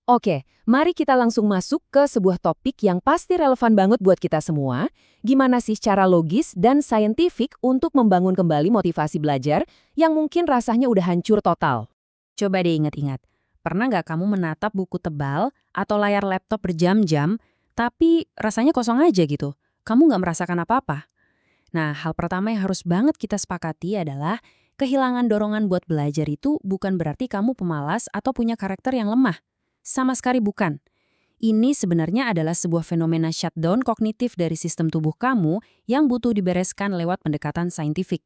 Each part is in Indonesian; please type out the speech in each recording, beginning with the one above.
Oke, mari kita langsung masuk ke sebuah topik yang pasti relevan banget buat kita semua. Gimana sih cara logis dan saintifik untuk membangun kembali motivasi belajar yang mungkin rasanya udah hancur total? Coba deh ingat-ingat, pernah nggak kamu menatap buku tebal atau layar laptop berjam-jam, tapi rasanya kosong aja gitu? Kamu nggak merasakan apa-apa? Nah, hal pertama yang harus banget kita sepakati adalah kehilangan dorongan buat belajar itu bukan berarti kamu pemalas atau punya karakter yang lemah. Sama sekali bukan. Ini sebenarnya adalah sebuah fenomena shutdown kognitif dari sistem tubuh kamu yang butuh dibereskan lewat pendekatan saintifik.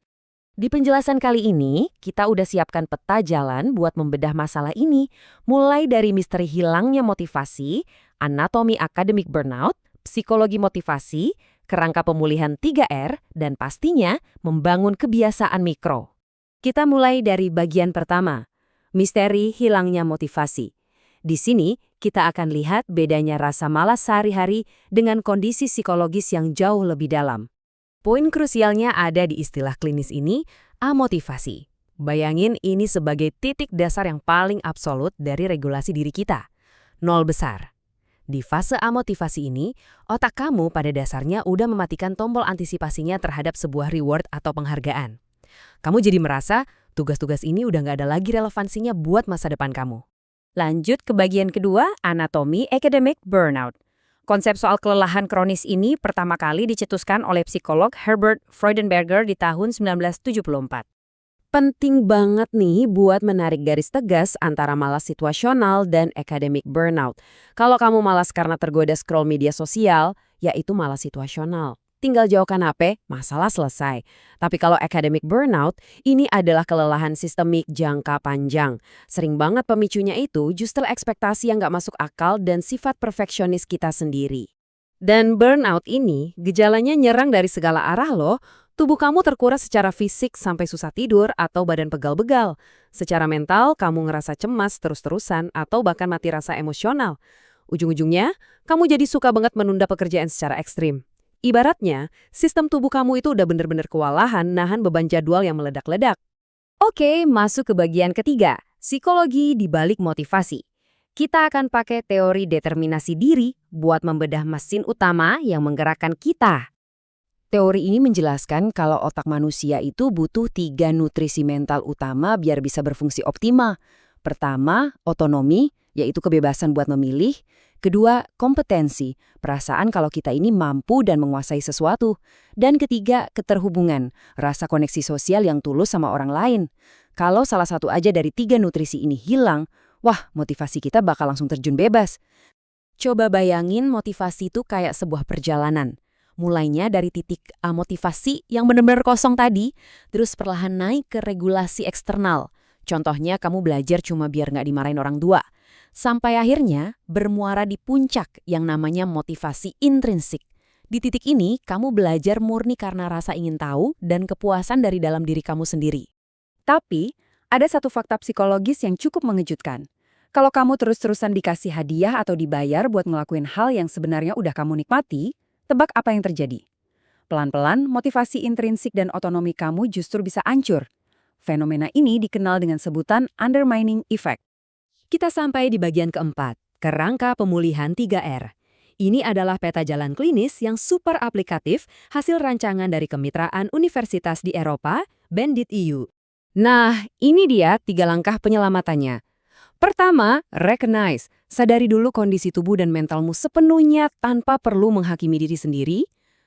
Di penjelasan kali ini, kita udah siapkan peta jalan buat membedah masalah ini, mulai dari misteri hilangnya motivasi, anatomi akademik burnout, psikologi motivasi, kerangka pemulihan 3R, dan pastinya membangun kebiasaan mikro. Kita mulai dari bagian pertama, misteri hilangnya motivasi. Di sini, kita akan lihat bedanya rasa malas sehari-hari dengan kondisi psikologis yang jauh lebih dalam. Poin krusialnya ada di istilah klinis ini, amotivasi. Bayangin ini sebagai titik dasar yang paling absolut dari regulasi diri kita. Nol besar. Di fase amotivasi ini, otak kamu pada dasarnya udah mematikan tombol antisipasinya terhadap sebuah reward atau penghargaan. Kamu jadi merasa tugas-tugas ini udah nggak ada lagi relevansinya buat masa depan kamu. Lanjut ke bagian kedua, anatomi academic burnout. Konsep soal kelelahan kronis ini pertama kali dicetuskan oleh psikolog Herbert Freudenberger di tahun 1974. Penting banget nih buat menarik garis tegas antara malas situasional dan academic burnout. Kalau kamu malas karena tergoda scroll media sosial, ya itu malas situasional. Tinggal jauhkan HP, masalah selesai. Tapi kalau academic burnout, ini adalah kelelahan sistemik jangka panjang. Sering banget pemicunya itu justru ekspektasi yang nggak masuk akal dan sifat perfeksionis kita sendiri. Dan burnout ini, gejalanya nyerang dari segala arah loh. Tubuh kamu terkuras secara fisik sampai susah tidur atau badan pegal-begal. Secara mental, kamu ngerasa cemas terus-terusan atau bahkan mati rasa emosional. Ujung-ujungnya, kamu jadi suka banget menunda pekerjaan secara ekstrim. Ibaratnya, sistem tubuh kamu itu udah bener-bener kewalahan nahan beban jadwal yang meledak-ledak. Oke, masuk ke bagian ketiga, psikologi di balik motivasi. Kita akan pakai teori determinasi diri buat membedah mesin utama yang menggerakkan kita. Teori ini menjelaskan kalau otak manusia itu butuh 3 nutrisi mental utama biar bisa berfungsi optimal. Pertama, otonomi, yaitu kebebasan buat memilih. Kedua, kompetensi, perasaan kalau kita ini mampu dan menguasai sesuatu. Dan ketiga, keterhubungan, rasa koneksi sosial yang tulus sama orang lain. Kalau salah satu aja dari 3 nutrisi ini hilang, wah, motivasi kita bakal langsung terjun bebas. Coba bayangin motivasi itu kayak sebuah perjalanan. Mulainya dari titik motivasi yang benar-benar kosong tadi, terus perlahan naik ke regulasi eksternal. Contohnya kamu belajar cuma biar nggak dimarahin orang tua. Sampai akhirnya bermuara di puncak yang namanya motivasi intrinsik. Di titik ini, kamu belajar murni karena rasa ingin tahu dan kepuasan dari dalam diri kamu sendiri. Tapi, ada satu fakta psikologis yang cukup mengejutkan. Kalau kamu terus-terusan dikasih hadiah atau dibayar buat ngelakuin hal yang sebenarnya udah kamu nikmati, tebak apa yang terjadi? Pelan-pelan, motivasi intrinsik dan otonomi kamu justru bisa hancur. Fenomena ini dikenal dengan sebutan undermining effect. Kita sampai di bagian keempat, kerangka pemulihan 3R. Ini adalah peta jalan klinis yang super aplikatif hasil rancangan dari kemitraan universitas di Eropa, Bandit EU. Nah, ini dia 3 langkah penyelamatannya. Pertama, recognize. Sadari dulu kondisi tubuh dan mentalmu sepenuhnya tanpa perlu menghakimi diri sendiri.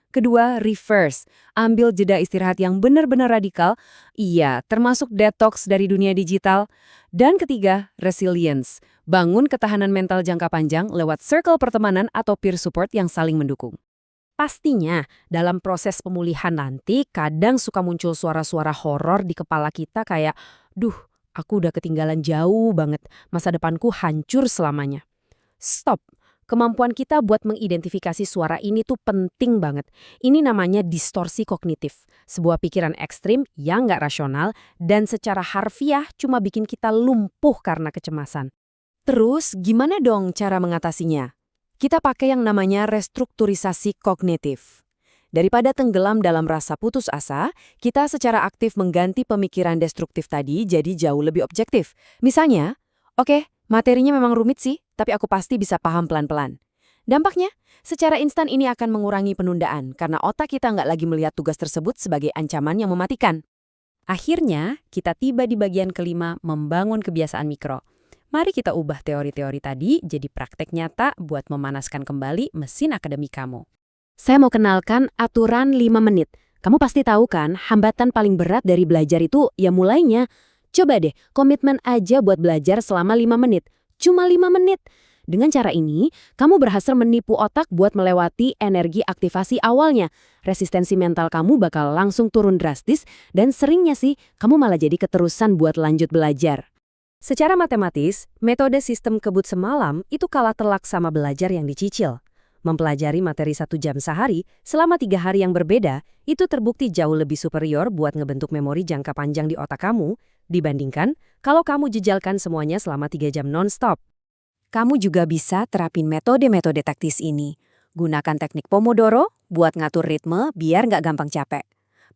Kedua, reverse. Ambil jeda istirahat yang benar-benar radikal. Iya, termasuk detox dari dunia digital. Dan ketiga, resilience. Bangun ketahanan mental jangka panjang lewat circle pertemanan atau peer support yang saling mendukung. Pastinya, dalam proses pemulihan nanti kadang suka muncul suara-suara horor di kepala kita kayak, duh, aku udah ketinggalan jauh banget, masa depanku hancur selamanya. Stop. Kemampuan kita buat mengidentifikasi suara ini tuh penting banget. Ini namanya distorsi kognitif. Sebuah pikiran ekstrim yang nggak rasional dan secara harfiah cuma bikin kita lumpuh karena kecemasan. Terus gimana dong cara mengatasinya? Kita pakai yang namanya restrukturisasi kognitif. Daripada tenggelam dalam rasa putus asa, kita secara aktif mengganti pemikiran destruktif tadi jadi jauh lebih objektif. Misalnya, oke, Materinya memang rumit sih, tapi aku pasti bisa paham pelan-pelan. Dampaknya, secara instan ini akan mengurangi penundaan karena otak kita nggak lagi melihat tugas tersebut sebagai ancaman yang mematikan. Akhirnya, kita tiba di bagian kelima, membangun kebiasaan mikro. Mari kita ubah teori-teori tadi jadi praktek nyata buat memanaskan kembali mesin akademik kamu. Saya mau kenalkan aturan 5 menit. Kamu pasti tahu kan, hambatan paling berat dari belajar itu ya mulainya. Coba deh, komitmen aja buat belajar selama 5 menit. Cuma 5 menit. Dengan cara ini, kamu berhasil menipu otak buat melewati energi aktivasi awalnya. Resistensi mental kamu bakal langsung turun drastis, dan seringnya sih, kamu malah jadi keterusan buat lanjut belajar. Secara matematis, metode sistem kebut semalam itu kalah telak sama belajar yang dicicil. Mempelajari materi 1 jam sehari selama 3 hari yang berbeda, itu terbukti jauh lebih superior buat ngebentuk memori jangka panjang di otak kamu, dibandingkan kalau kamu jejalkan semuanya selama 3 jam non-stop. Kamu juga bisa terapin metode-metode taktis ini. Gunakan teknik Pomodoro buat ngatur ritme biar nggak gampang capek.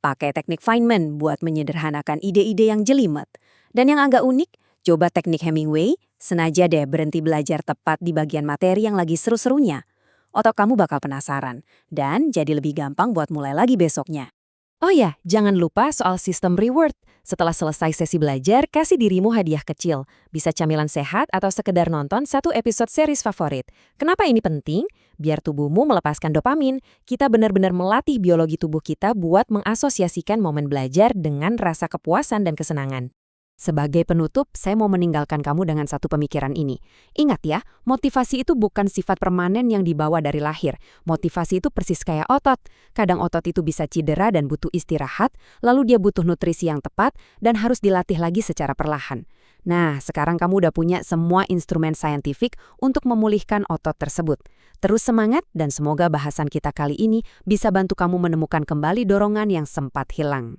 Pakai teknik Feynman buat menyederhanakan ide-ide yang jelimet. Dan yang agak unik, coba teknik Hemingway, senaja deh berhenti belajar tepat di bagian materi yang lagi seru-serunya. Otak kamu bakal penasaran, dan jadi lebih gampang buat mulai lagi besoknya. Oh ya, jangan lupa soal sistem reward. Setelah selesai sesi belajar, kasih dirimu hadiah kecil. Bisa camilan sehat atau sekedar nonton satu episode series favorit. Kenapa ini penting? Biar tubuhmu melepaskan dopamin. Kita benar-benar melatih biologi tubuh kita buat mengasosiasikan momen belajar dengan rasa kepuasan dan kesenangan. Sebagai penutup, saya mau meninggalkan kamu dengan satu pemikiran ini. Ingat ya, motivasi itu bukan sifat permanen yang dibawa dari lahir. Motivasi itu persis kayak otot. Kadang otot itu bisa cedera dan butuh istirahat, lalu dia butuh nutrisi yang tepat dan harus dilatih lagi secara perlahan. Nah, sekarang kamu udah punya semua instrumen saintifik untuk memulihkan otot tersebut. Terus semangat dan semoga bahasan kita kali ini bisa bantu kamu menemukan kembali dorongan yang sempat hilang.